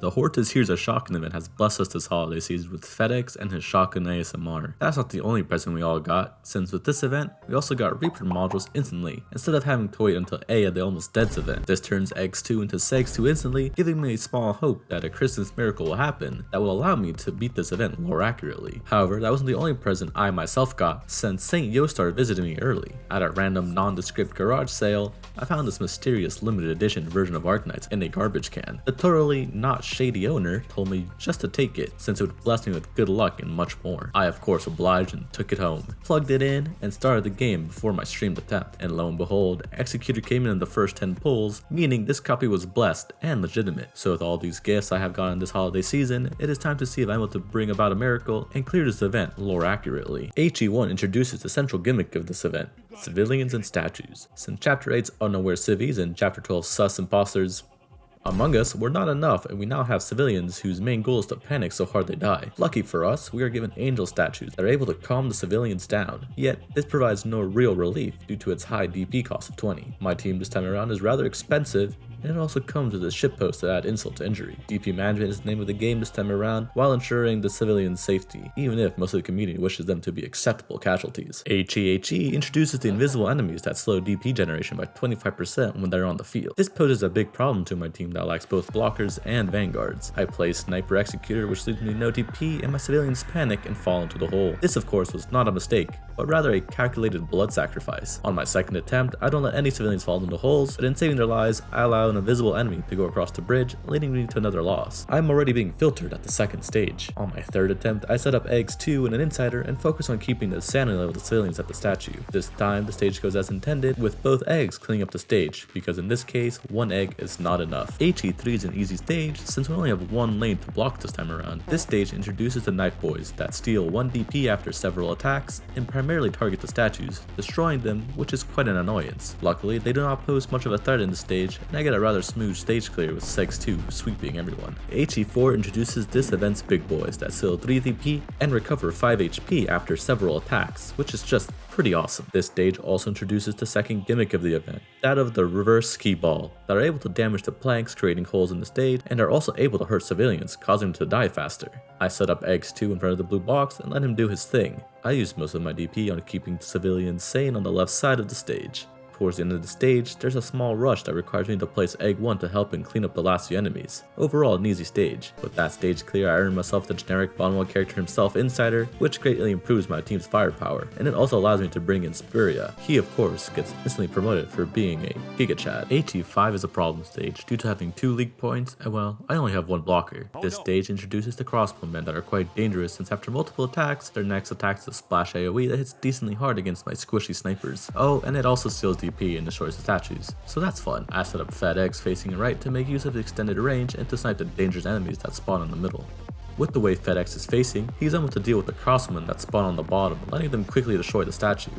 The Hortus Here's a Shotgun event has blessed us this holiday season with FedEx and his shotgun ASMR. That's not the only present we all got, since with this event, we also got Reaper modules instantly, instead of having to wait until A at the Almost Deads event. This turns Eggs 2 into Segs 2 instantly, giving me a small hope that a Christmas miracle will happen that will allow me to beat this event more accurately. However, that wasn't the only present I myself got, since Saint Yo started visiting me early. At a random nondescript garage sale, I found this mysterious limited edition version of Arknights in a garbage can. The totally not shady owner told me just to take it, since it would bless me with good luck and much more. I of course obliged and took it home, plugged it in, and started the game before my streamed attempt. And lo and behold, Executor came in the first 10 pulls, meaning this copy was blessed and legitimate. So with all these gifts I have gotten this holiday season, it is time to see if I'm able to bring about a miracle and clear this event lore accurately. HE1 introduces the central gimmick of this event: civilians and statues. Since Chapter 8's Unaware Civies and Chapter 12's Sus Imposters Among Us were not enough, and we now have civilians whose main goal is to panic so hard they die. Lucky for us, we are given angel statues that are able to calm the civilians down, yet this provides no real relief due to its high DP cost of 20. My team this time around is rather expensive, and it also comes with a shitpost to add insult to injury. DP management is the name of the game this time around, while ensuring the civilians' safety, even if most of the community wishes them to be acceptable casualties. HE introduces the invisible enemies that slow DP generation by 25% when they're on the field. This poses a big problem to my team that lacks both blockers and vanguards. I play Sniper Executor, which leaves me no DP, and my civilians panic and fall into the hole. This of course was not a mistake, but rather a calculated blood sacrifice. On my second attempt, I don't let any civilians fall into holes, but in saving their lives, I allow an invisible enemy to go across the bridge, leading me to another loss. I'm already being filtered at the second stage. On my third attempt, I set up Eggs 2 and an Insider and focus on keeping the sanity level of the civilians at the statue. This time, the stage goes as intended, with both eggs cleaning up the stage, because in this case, one egg is not enough. HE3 is an easy stage, since we only have one lane to block this time around. This stage introduces the Knife Boys that steal 1 DP after several attacks, and primarily target the statues, destroying them, which is quite an annoyance. Luckily, they do not pose much of a threat in the stage, and I get a rather smooth stage clear with Segs 2 sweeping everyone. HE4 introduces this event's big boys that steal 3 DP and recover 5 HP after several attacks, which is just pretty awesome. This stage also introduces the second gimmick of the event, that of the reverse ski ball, that are able to damage the planks, creating holes in the stage, and are also able to hurt civilians, causing them to die faster. I set up Eggs 2 in front of the blue box and let him do his thing. I used most of my DP on keeping civilians sane on the left side of the stage. Towards the end of the stage, there's a small rush that requires me to place Egg 1 to help and clean up the last few enemies. Overall, an easy stage. With that stage clear, I earned myself the generic bottom 1 character himself, Insider, which greatly improves my team's firepower, and it also allows me to bring in Spiria. He of course gets instantly promoted for being a Giga Chad. HE5 is a problem stage due to having 2 leak points, and well, I only have 1 blocker. This stage introduces the crossbowmen that are quite dangerous, since after multiple attacks, their next attack is a splash AoE that hits decently hard against my squishy snipers. Oh, and it also steals DP and destroys the statues, so that's fun. I set up FedEx facing right to make use of the extended range and to snipe the dangerous enemies that spawn in the middle. With the way FedEx is facing, he's able to deal with the crossmen that spawn on the bottom, letting them quickly destroy the statue.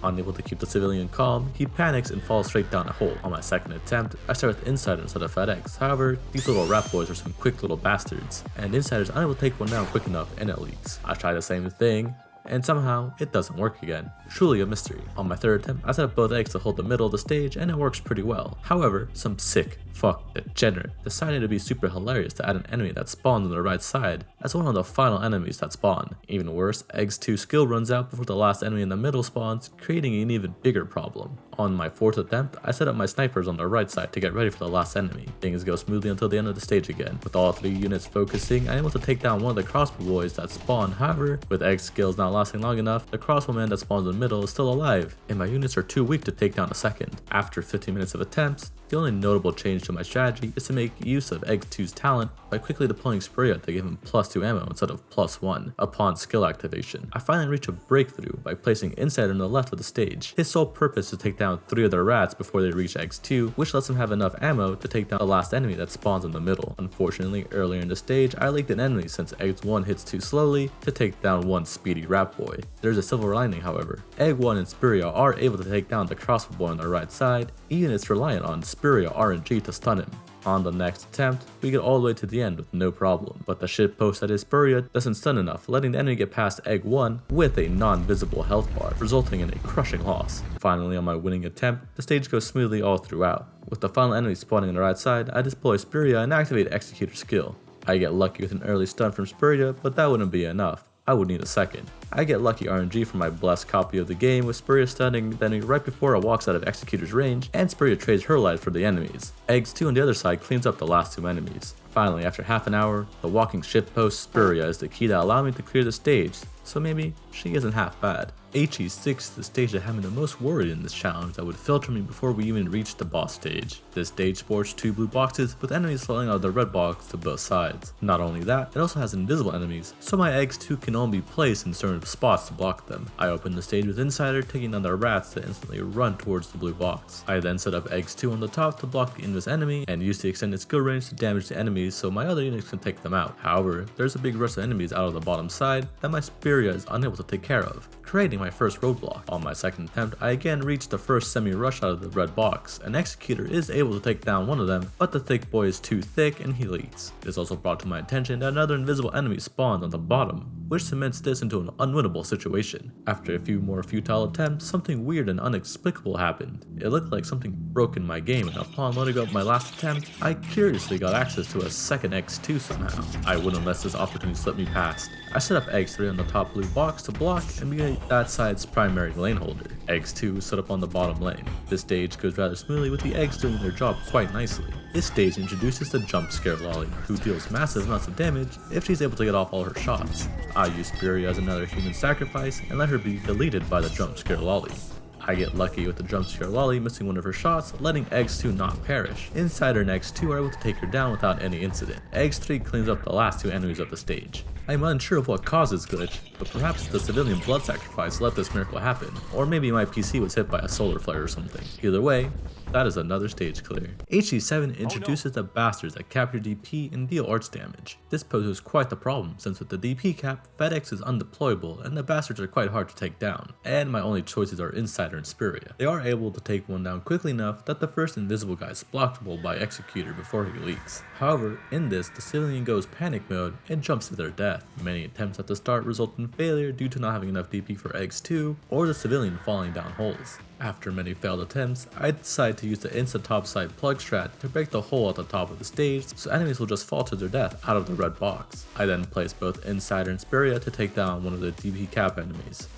Unable to keep the civilian calm, he panics and falls straight down a hole. On my second attempt, I start with Insider instead of FedEx. However, these little rat boys are some quick little bastards, and Insider's unable to take one down quick enough and it leaks. I try the same thing, and somehow it doesn't work again. Truly a mystery. On my third attempt, I set up both eggs to hold the middle of the stage and it works pretty well. However, some sick fuck degenerate decided to be super hilarious to add an enemy that spawns on the right side as one of the final enemies that spawn. Even worse, Eggs 2 skill runs out before the last enemy in the middle spawns, creating an even bigger problem. On my fourth attempt, I set up my snipers on the right side to get ready for the last enemy. Things go smoothly until the end of the stage again. With all 3 units focusing, I'm able to take down one of the crossbow boys that spawn. However, with Eggs skills not lasting long enough, the crossbowman that spawns in the middle is still alive, and my units are too weak to take down a second. After 15 minutes of attempts, the only notable change to my strategy is to make use of Egg 2's talent by quickly deploying Spiria to give him +2 ammo instead of +1 upon skill activation. I finally reach a breakthrough by placing Insider on the left of the stage. His sole purpose is to take down 3 of the rats before they reach Eggs 2, which lets him have enough ammo to take down the last enemy that spawns in the middle. Unfortunately, earlier in the stage, I leaked an enemy since Eggs 1 hits too slowly to take down one speedy rat boy. There's a silver lining however. Egg 1 and Spiria are able to take down the crossbow boy on the right side, even it's reliant on Spiria RNG to stun him. On the next attempt, we get all the way to the end with no problem, but the shitpost that is Spiria doesn't stun enough, letting the enemy get past Egg 1 with a non-visible health bar, resulting in a crushing loss. Finally, on my winning attempt, the stage goes smoothly all throughout. With the final enemy spawning on the right side, I deploy Spiria and activate Executor skill. I get lucky with an early stun from Spurya, but that wouldn't be enough. I would need a second. I get lucky RNG from my blessed copy of the game with Spurya stunning then right before it walks out of Executor's range, and Spurya trades her life for the enemies. Eggs 2 on the other side cleans up the last 2 enemies. Finally, after half an hour, the walking shitpost Spurya is the key that allowed me to clear the stage, so maybe she isn't half bad. HE6 is the stage that had me the most worried in this challenge that would filter me before we even reached the boss stage. This stage sports 2 blue boxes with enemies falling out of the red box to both sides. Not only that, it also has invisible enemies, so my eggs 2 can only be placed in certain spots to block them. I open the stage with Insider taking down the rats that instantly run towards the blue box. I then set up eggs 2 on the top to block the invis enemy and use the extended skill range to damage the enemies so my other units can take them out. However, there's a big rush of enemies out of the bottom side that my Spurya is unable to take care of, creating my first roadblock. On my second attempt, I again reach the first semi-rush out of the red box. An Executor is able to take down one of them, but the thick boy is too thick and he leaks. It is also brought to my attention that another invisible enemy spawns on the bottom, which cements this into an unwinnable situation. After a few more futile attempts, something weird and inexplicable happened. It looked like something broke in my game, and upon loading up my last attempt, I curiously got access to a second X2 somehow. I wouldn't let this opportunity slip me past. I set up X3 on the top blue box to block and be that side's primary lane holder. X2 is set up on the bottom lane. This stage goes rather smoothly with the eggs doing their job quite nicely. This stage introduces the jump scare lolly, who deals massive amounts of damage if she's able to get off all her shots. I use Spurya as another human sacrifice and let her be deleted by the jump scare lolly. I get lucky with the jump scare lolly missing one of her shots, letting eggs 2 not perish. Insider and eggs 2 are able to take her down without any incident. Eggs 3 cleans up the last 2 enemies of the stage. I am unsure of what caused this glitch, but perhaps the civilian blood sacrifice let this miracle happen, or maybe my PC was hit by a solar flare or something. Either way, that is another stage clear. HE7 introduces the bastards that capture DP and deal arts damage. This poses quite the problem since with the DP cap, FedEx is undeployable and the bastards are quite hard to take down, and my only choices are Insider and Spurya. They are able to take one down quickly enough that the first invisible guy is blockable by Executor before he leaks. However, in this, the civilian goes panic mode and jumps to their death. Many attempts at the start result in failure due to not having enough DP for eggs 2 or the civilian falling down holes. After many failed attempts, I decide to use the insta topside plug strat to break the hole at the top of the stage so enemies will just fall to their death out of the red box. I then place both Insider and Spurya to take down one of the DP cap enemies.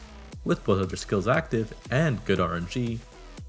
With both of their skills active and good RNG,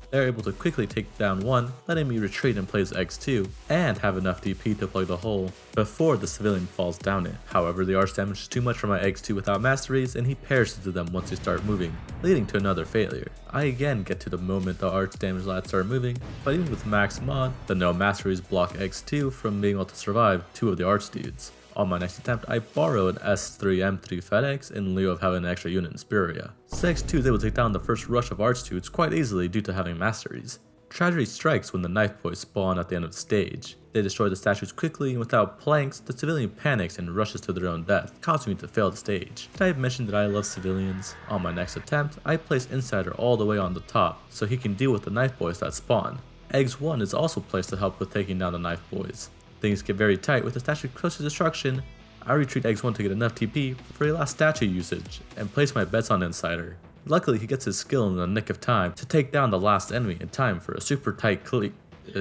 they're able to quickly take down one, letting me retreat and place X2, and have enough DP to plug the hole before the civilian falls down it. However, the arch damage is too much for my X2 without masteries, and he perishes to them once they start moving, leading to another failure. I again get to the moment the arch damage lads start moving, but even with max mod, the no masteries block X2 from being able to survive 2 of the arch dudes. On my next attempt, I borrowed S3M3 FedEx in lieu of having an extra unit in Spurya. X2 is able to take down the first rush of arch dudes quite easily due to having masteries. Tragedy strikes when the knife boys spawn at the end of the stage. They destroy the statues quickly, and without planks, the civilian panics and rushes to their own death, causing me to fail the stage. Did I have mentioned that I love civilians? On my next attempt, I place Insider all the way on the top, so he can deal with the knife boys that spawn. Eggs 1 is also placed to help with taking down the knife boys. Things get very tight with the statue close to destruction. I retreat eggs 1 to get enough TP for a last statue usage, and place my bets on Insider. Luckily, he gets his skill in the nick of time to take down the last enemy in time for a super tight clip.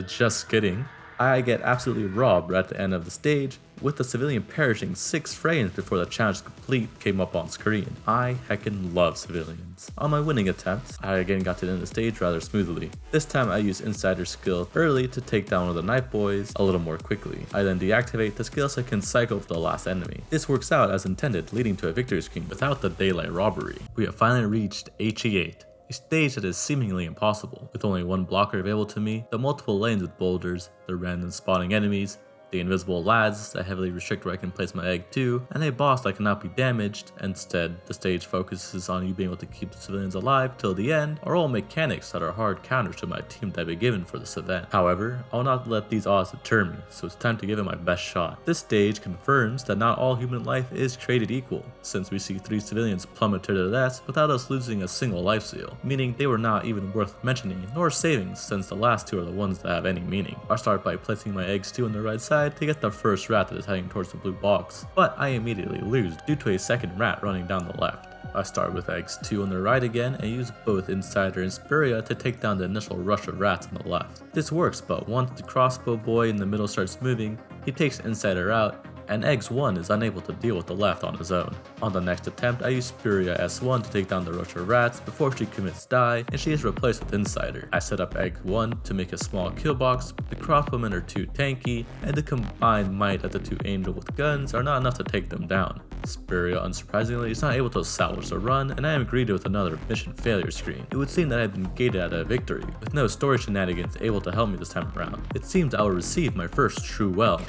Just kidding. I get absolutely robbed at the end of the stage, with the civilian perishing 6 frames before the challenge complete came up on screen. I heckin' love civilians. On my winning attempts, I again got to the end of the stage rather smoothly. This time I use Insider's skill early to take down one of the knife boys a little more quickly. I then deactivate the skill so I can cycle for the last enemy. This works out as intended, leading to a victory screen without the daylight robbery. We have finally reached HE8. A stage that is seemingly impossible, with only one blocker available to me, the multiple lanes with boulders, the random spawning enemies, the invisible lads that heavily restrict where I can place my egg 2, and a boss that cannot be damaged. Instead, the stage focuses on you being able to keep the civilians alive till the end, are all mechanics that are hard counters to my team that I've been given for this event. However, I'll not let these odds deter me, so it's time to give it my best shot. This stage confirms that not all human life is created equal, since we see 3 civilians plummet to their deaths without us losing a single life seal, meaning they were not even worth mentioning, nor saving, since the last 2 are the ones that have any meaning. I start by placing my eggs 2 on the right side to get the first rat that is heading towards the blue box, but I immediately lose due to a second rat running down the left. I start with eggs 2 on the right again and use both Insider and Spurya to take down the initial rush of rats on the left. This works, but once the crossbow boy in the middle starts moving, he takes Insider out and Eggs 1 is unable to deal with the left on his own. On the next attempt, I use Spiria S1 to take down the Russia Rats before she commits die, and she is replaced with Insider. I set up Eggs 1 to make a small kill box, but the crossbowmen are too tanky, and the combined might of the two Angel with guns are not enough to take them down. Spiria, unsurprisingly, is not able to salvage the run, and I am greeted with another mission failure screen. It would seem that I have been gated out of a victory, with no story shenanigans able to help me this time around. It seems I will receive my first true well.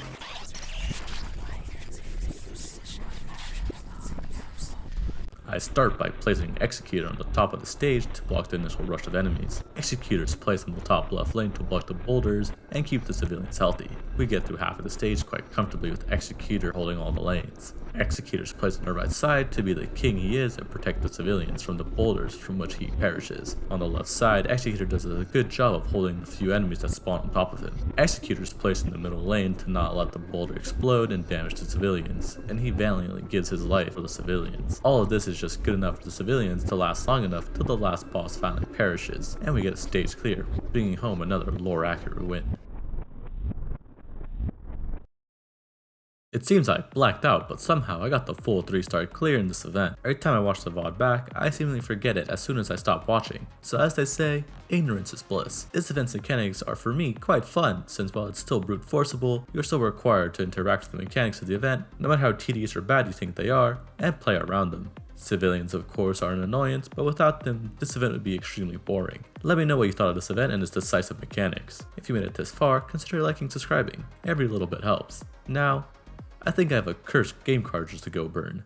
I start by placing Executor on the top of the stage to block the initial rush of enemies. Executor is placed on the top left lane to block the boulders and keep the civilians healthy. We get through half of the stage quite comfortably with Executor holding all the lanes. Executor is placed on the right side to be the king he is and protect the civilians from the boulders from which he perishes. On the left side, Executor does a good job of holding the few enemies that spawn on top of him. Executor is placed in the middle lane to not let the boulder explode and damage the civilians, and he valiantly gives his life for the civilians. All of this is just good enough for the civilians to last long enough till the last boss finally perishes, and we get a stage clear, bringing home another lore accurate win. It seems I blacked out, but somehow I got the full 3-star clear in this event. Every time I watch the VOD back, I seemingly forget it as soon as I stop watching. So as they say, ignorance is bliss. This event's mechanics are for me quite fun, since while it's still brute forceable, you're still required to interact with the mechanics of the event, no matter how tedious or bad you think they are, and play around them. Civilians of course are an annoyance, but without them, this event would be extremely boring. Let me know what you thought of this event and its decisive mechanics. If you made it this far, consider liking and subscribing. Every little bit helps. Now, I think I have a cursed game cartridge to go burn.